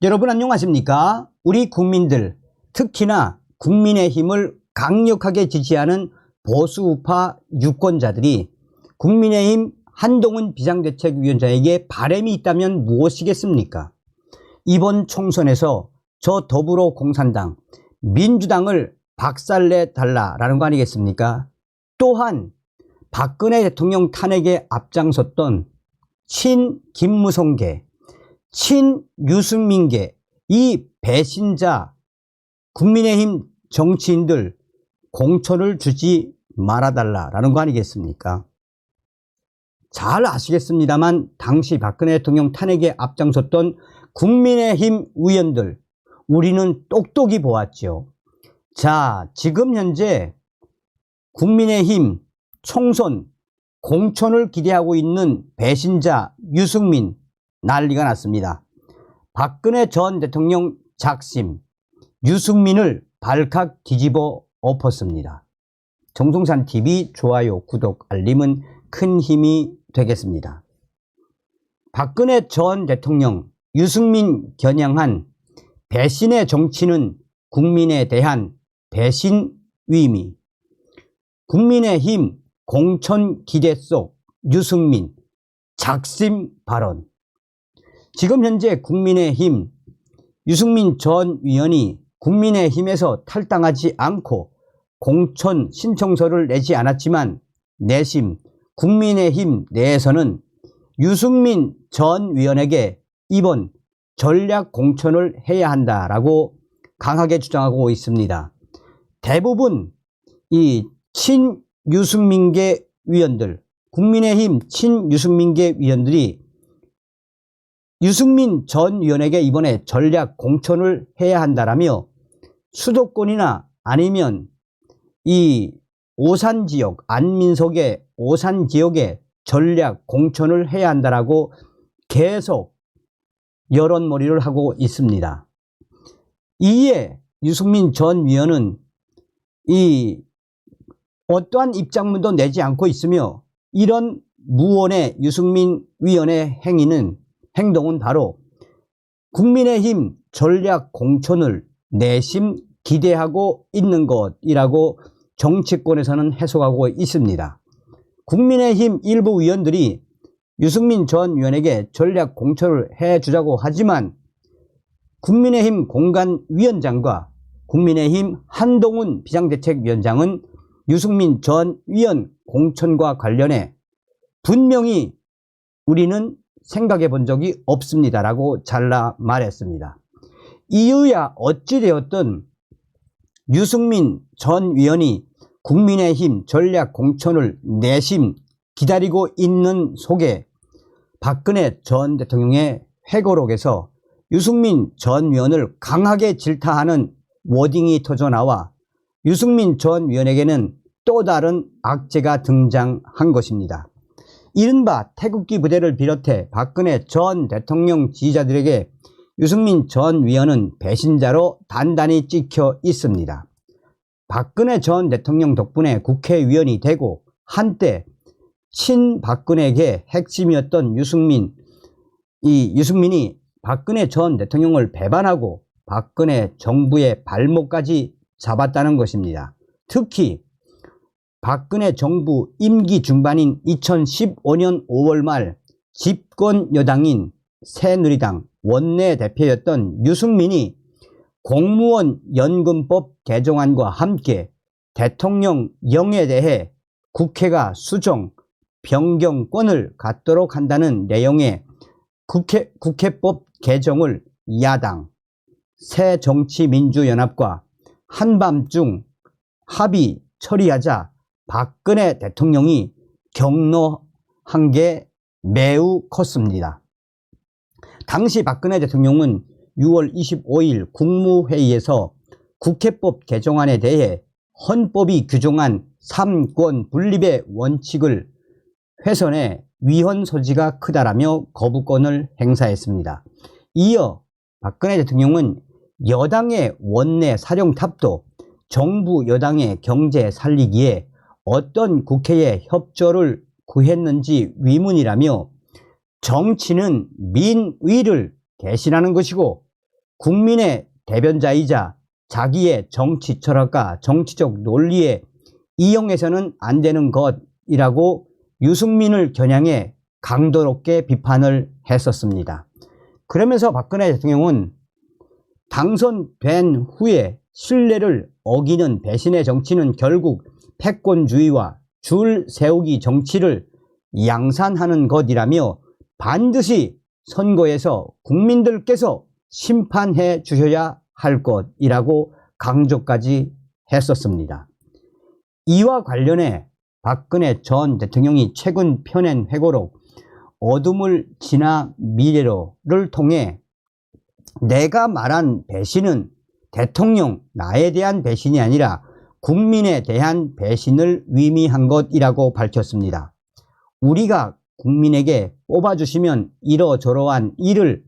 여러분 안녕하십니까? 우리 국민들, 특히나 국민의힘을 강력하게 지지하는 보수우파 유권자들이 국민의힘 한동훈 비상대책위원장에게 바람이 있다면 무엇이겠습니까? 이번 총선에서 저 더불어공산당, 민주당을 박살내달라라는 거 아니겠습니까? 또한 박근혜 대통령 탄핵에 앞장섰던 친김무성계, 친유승민계, 이 배신자 국민의힘 정치인들 공천을 주지 말아달라라는 거 아니겠습니까? 잘 아시겠습니다만 당시 박근혜 대통령 탄핵에 앞장섰던 국민의힘 의원들, 우리는 똑똑히 보았죠. 자, 지금 현재 국민의힘 총선 공천을 기대하고 있는 배신자 유승민, 난리가 났습니다. 박근혜 전 대통령 작심, 유승민을 발칵 뒤집어 엎었습니다. 정동산TV 좋아요, 구독, 알림은 큰 힘이 되겠습니다. 박근혜 전 대통령 유승민 겨냥한 배신의 정치는 국민에 대한 배신 의미. 국민의힘 공천 기대 속 유승민 작심 발언. 지금 현재 국민의힘 유승민 전 의원이 국민의힘에서 탈당하지 않고 공천 신청서를 내지 않았지만 내심 국민의힘 내에서는 유승민 전 의원에게 이번 전략 공천을 해야 한다라고 강하게 주장하고 있습니다. 대부분 이 친유승민계 위원들, 국민의힘 친유승민계 위원들이 유승민 전 의원에게 이번에 전략 공천을 해야 한다라며 수도권이나 아니면 이 오산 지역, 안민석의 오산 지역에 전략 공천을 해야 한다라고 계속 여론몰이를 하고 있습니다. 이에 유승민 전 의원은 이 어떠한 입장문도 내지 않고 있으며 이런 무언의 유승민 의원의 행동은 바로 국민의힘 전략 공천을 내심 기대하고 있는 것이라고 정치권에서는 해석하고 있습니다. 국민의힘 일부 의원들이 유승민 전 의원에게 전략 공천을 해주자고 하지만 국민의힘 공관위원장과 국민의힘 한동훈 비상대책위원장은 유승민 전 의원 공천과 관련해 분명히 우리는 생각해 본 적이 없습니다라고 잘라 말했습니다. 이유야 어찌되었든 유승민 전 의원이 국민의힘 전략 공천을 내심 기다리고 있는 속에 박근혜 전 대통령의 회고록에서 유승민 전 의원을 강하게 질타하는 워딩이 터져나와 유승민 전 의원에게는 또 다른 악재가 등장한 것입니다. 이른바 태극기 부대를 비롯해 박근혜 전 대통령 지지자들에게 유승민 전 의원은 배신자로 단단히 찍혀 있습니다. 박근혜 전 대통령 덕분에 국회의원이 되고 한때 친박근혜계 핵심이었던 유승민이 박근혜 전 대통령을 배반하고 박근혜 정부의 발목까지 잡았다는 것입니다. 특히 박근혜 정부 임기 중반인 2015년 5월 말 집권 여당인 새누리당 원내대표였던 유승민이 공무원 연금법 개정안과 함께 대통령령에 대해 국회가 수정, 변경권을 갖도록 한다는 내용의 국회법 개정을 야당, 새정치민주연합과 한밤중 합의 처리하자 박근혜 대통령이 격노한 게 매우 컸습니다. 당시 박근혜 대통령은 6월 25일 국무회의에서 국회법 개정안에 대해 헌법이 규정한 삼권 분립의 원칙을 훼손해 위헌 소지가 크다라며 거부권을 행사했습니다. 이어 박근혜 대통령은 여당의 원내 사령탑도 정부 여당의 경제 살리기에 어떤 국회의 협조를 구했는지 위문이라며 정치는 민의를 대신하는 것이고 국민의 대변자이자 자기의 정치 철학과 정치적 논리에 이용해서는 안 되는 것이라고 유승민을 겨냥해 강도 높게 비판을 했었습니다. 그러면서 박근혜 대통령은 당선된 후에 신뢰를 어기는 배신의 정치는 결국 패권주의와 줄 세우기 정치를 양산하는 것이라며 반드시 선거에서 국민들께서 심판해 주셔야 할 것이라고 강조까지 했었습니다. 이와 관련해 박근혜 전 대통령이 최근 펴낸 회고록 어둠을 지나 미래로를 통해 내가 말한 배신은 대통령 나에 대한 배신이 아니라 국민에 대한 배신을 의미한 것이라고 밝혔습니다. 우리가 국민에게 뽑아주시면 이러저러한 일을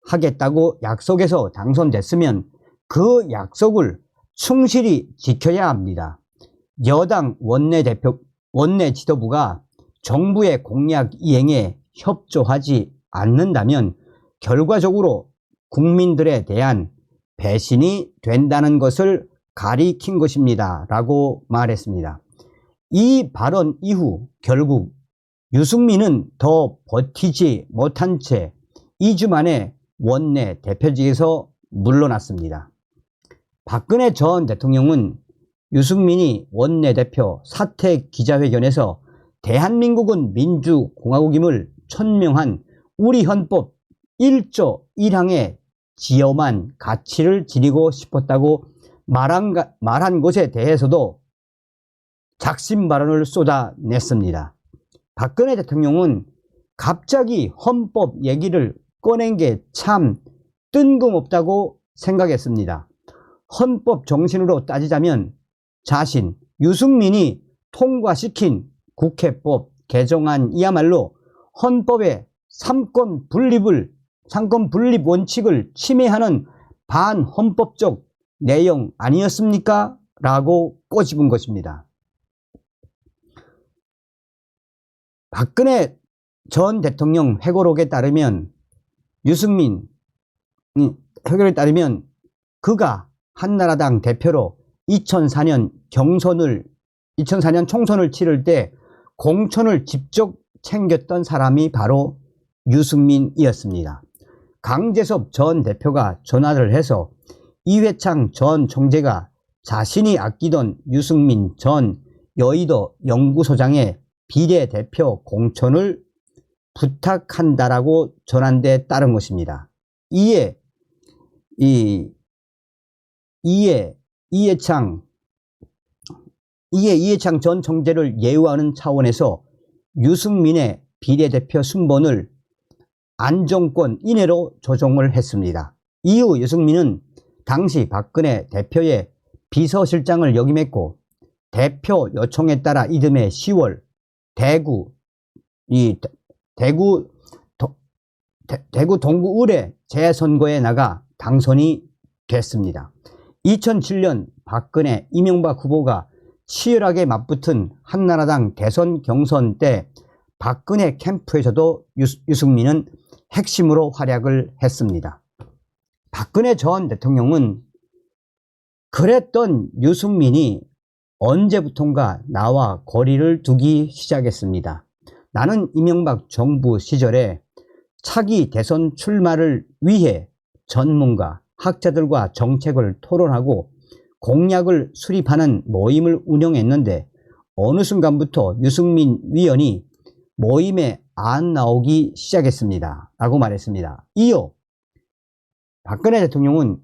하겠다고 약속해서 당선됐으면 그 약속을 충실히 지켜야 합니다. 여당 원내 지도부가 정부의 공약 이행에 협조하지 않는다면 결과적으로 국민들에 대한 배신이 된다는 것을 가리킨 것입니다. 라고 말했습니다. 이 발언 이후 결국 유승민은 더 버티지 못한 채 2주 만에 원내 대표직에서 물러났습니다. 박근혜 전 대통령은 유승민이 원내대표 사퇴 기자회견에서 대한민국은 민주공화국임을 천명한 우리 헌법 1조 1항의 지엄한 가치를 지니고 싶었다고 말한 것에 대해서도 작심 발언을 쏟아냈습니다. 박근혜 대통령은 갑자기 헌법 얘기를 꺼낸 게 참 뜬금없다고 생각했습니다. 헌법 정신으로 따지자면 자신 유승민이 통과시킨 국회법 개정안이야말로 헌법의 삼권 분립 원칙을 침해하는 반헌법적 내용 아니었습니까? 라고 꼬집은 것입니다. 박근혜 전 대통령 회고록에 따르면 유승민 회고록에 따르면 그가 한나라당 대표로 2004년 총선을 치를 때 공천을 직접 챙겼던 사람이 바로 유승민이었습니다. 강재섭 전 대표가 전화를 해서 이회창 전 총재가 자신이 아끼던 유승민 전 여의도 연구소장의 비례대표 공천을 부탁한다라고 전한 데 따른 것입니다. 이에 이해창 전 총재를 예우하는 차원에서 유승민의 비례대표 순번을 안정권 이내로 조정을 했습니다. 이후 유승민은 당시 박근혜 대표의 비서실장을 역임했고 대표 요청에 따라 이듬해 10월 대구 동구을의 재선거에 나가 당선이 됐습니다. 2007년 박근혜 이명박 후보가 치열하게 맞붙은 한나라당 대선 경선 때 박근혜 캠프에서도 유승민은 핵심으로 활약을 했습니다. 박근혜 전 대통령은 그랬던 유승민이 언제부턴가 나와 거리를 두기 시작했습니다. 나는 이명박 정부 시절에 차기 대선 출마를 위해 전문가, 학자들과 정책을 토론하고 공약을 수립하는 모임을 운영했는데 어느 순간부터 유승민 위원이 모임에 안 나오기 시작했습니다. 라고 말했습니다. 이어 박근혜 대통령은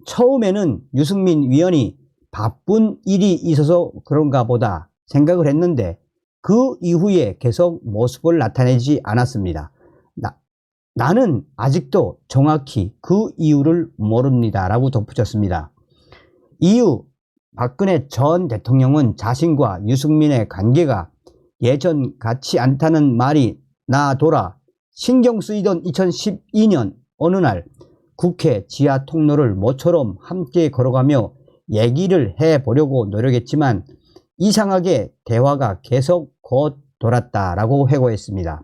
처음에는 유승민 위원이 바쁜 일이 있어서 그런가 보다 생각을 했는데 그 이후에 계속 모습을 나타내지 않았습니다. 나는 아직도 정확히 그 이유를 모릅니다. 라고 덧붙였습니다. 이후 박근혜 전 대통령은 자신과 유승민의 관계가 예전 같지 않다는 말이 나돌아 신경 쓰이던 2012년 어느 날 국회 지하 통로를 모처럼 함께 걸어가며 얘기를 해보려고 노력했지만 이상하게 대화가 계속 겉돌았다라고 회고했습니다.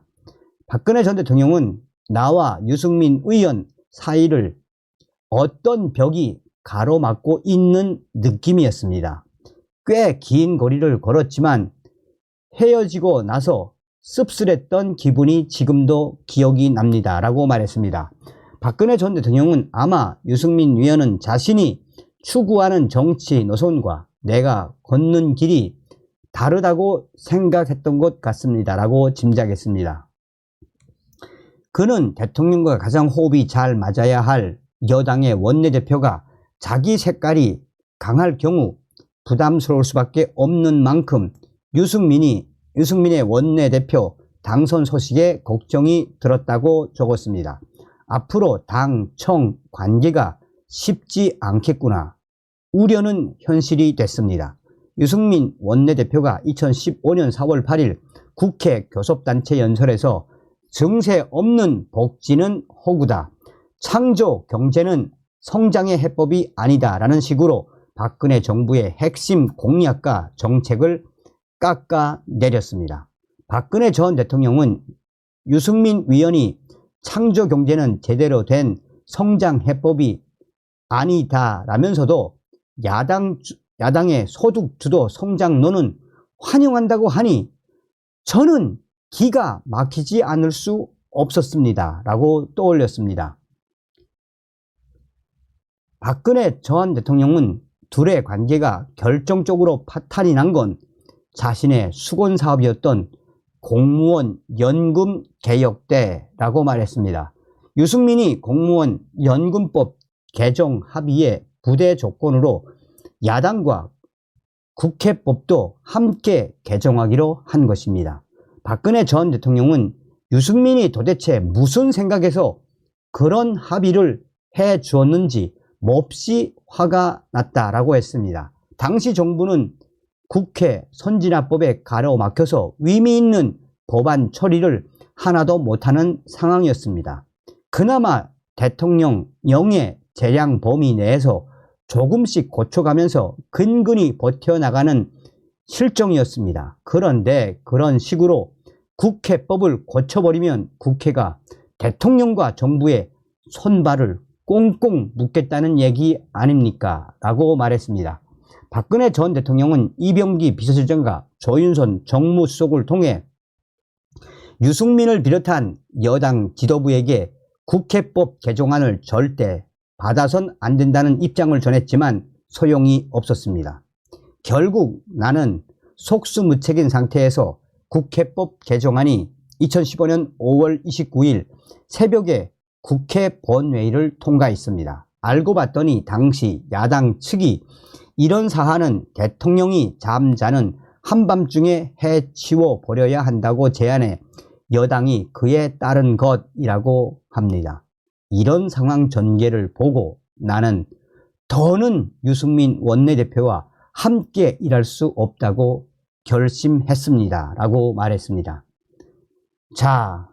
박근혜 전 대통령은 나와 유승민 의원 사이를 어떤 벽이 가로막고 있는 느낌이었습니다. 꽤 긴 거리를 걸었지만 헤어지고 나서 씁쓸했던 기분이 지금도 기억이 납니다. 라고 말했습니다. 박근혜 전 대통령은 아마 유승민 위원은 자신이 추구하는 정치 노선과 내가 걷는 길이 다르다고 생각했던 것 같습니다. 라고 짐작했습니다. 그는 대통령과 가장 호흡이 잘 맞아야 할 여당의 원내대표가 자기 색깔이 강할 경우 부담스러울 수밖에 없는 만큼 유승민의 원내대표 당선 소식에 걱정이 들었다고 적었습니다. 앞으로 당, 청 관계가 쉽지 않겠구나. 우려는 현실이 됐습니다. 유승민 원내대표가 2015년 4월 8일 국회 교섭단체 연설에서 증세 없는 복지는 허구다. 창조 경제는 성장의 해법이 아니다. 라는 식으로 박근혜 정부의 핵심 공약과 정책을 깎아내렸습니다. 박근혜 전 대통령은 유승민 위원이 창조 경제는 제대로 된 성장 해법이 아니다 라면서도 야당의 소득 주도 성장론은 환영한다고 하니 저는 기가 막히지 않을 수 없었습니다. 라고 떠올렸습니다. 박근혜 전 대통령은 둘의 관계가 결정적으로 파탄이 난 건 자신의 수건 사업이었던 공무원 연금 개혁 때라고 말했습니다. 유승민이 공무원 연금법 개정 합의의 부대 조건으로 야당과 국회법도 함께 개정하기로 한 것입니다. 박근혜 전 대통령은 유승민이 도대체 무슨 생각에서 그런 합의를 해 주었는지 몹시 화가 났다라고 했습니다. 당시 정부는 국회 선진화법에 가로막혀서 의미 있는 법안 처리를 하나도 못하는 상황이었습니다. 그나마 대통령령의 재량 범위 내에서 조금씩 고쳐가면서 근근히 버텨나가는 실정이었습니다. 그런데 그런 식으로 국회법을 고쳐버리면 국회가 대통령과 정부의 손발을 꽁꽁 묶겠다는 얘기 아닙니까? 라고 말했습니다. 박근혜 전 대통령은 이병기 비서실장과 조윤선 정무수석을 통해 유승민을 비롯한 여당 지도부에게 국회법 개정안을 절대 받아선 안 된다는 입장을 전했지만 소용이 없었습니다. 결국 나는 속수무책인 상태에서 국회법 개정안이 2015년 5월 29일 새벽에 국회 본회의를 통과했습니다. 알고 봤더니 당시 야당 측이 이런 사안은 대통령이 잠자는 한밤중에 해치워 버려야 한다고 제안해 여당이 그에 따른 것이라고 합니다. 이런 상황 전개를 보고 나는 더는 유승민 원내대표와 함께 일할 수 없다고 결심했습니다. 라고 말했습니다. 자,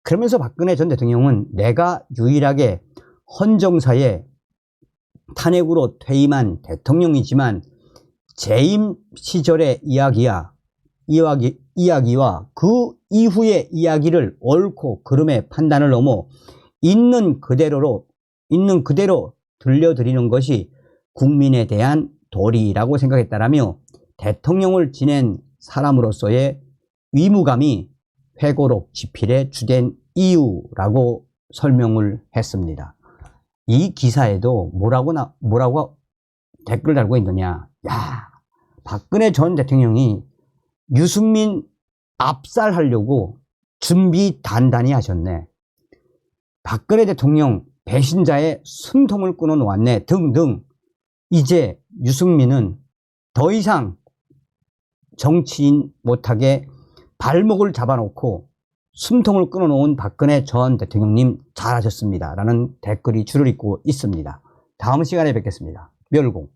그러면서 박근혜 전 대통령은 내가 유일하게 헌정사에 탄핵으로 퇴임한 대통령이지만 재임 시절의 이야기와 그 이후의 이야기를 옳고 그름의 판단을 넘어 있는 그대로 들려드리는 것이 국민에 대한 도리라고 생각했다라며 대통령을 지낸 사람으로서의 의무감이 회고록 집필의 주된 이유라고 설명을 했습니다. 이 기사에도 뭐라고 댓글 달고 있느냐. 야, 박근혜 전 대통령이 유승민 압살하려고 준비 단단히 하셨네. 박근혜 대통령 배신자의 숨통을 끊어 놓았네 등등. 이제 유승민은 더 이상 정치인 못하게 발목을 잡아놓고 숨통을 끊어놓은 박근혜 전 대통령님 잘하셨습니다. 라는 댓글이 줄을 잇고 있습니다. 다음 시간에 뵙겠습니다. 멸공.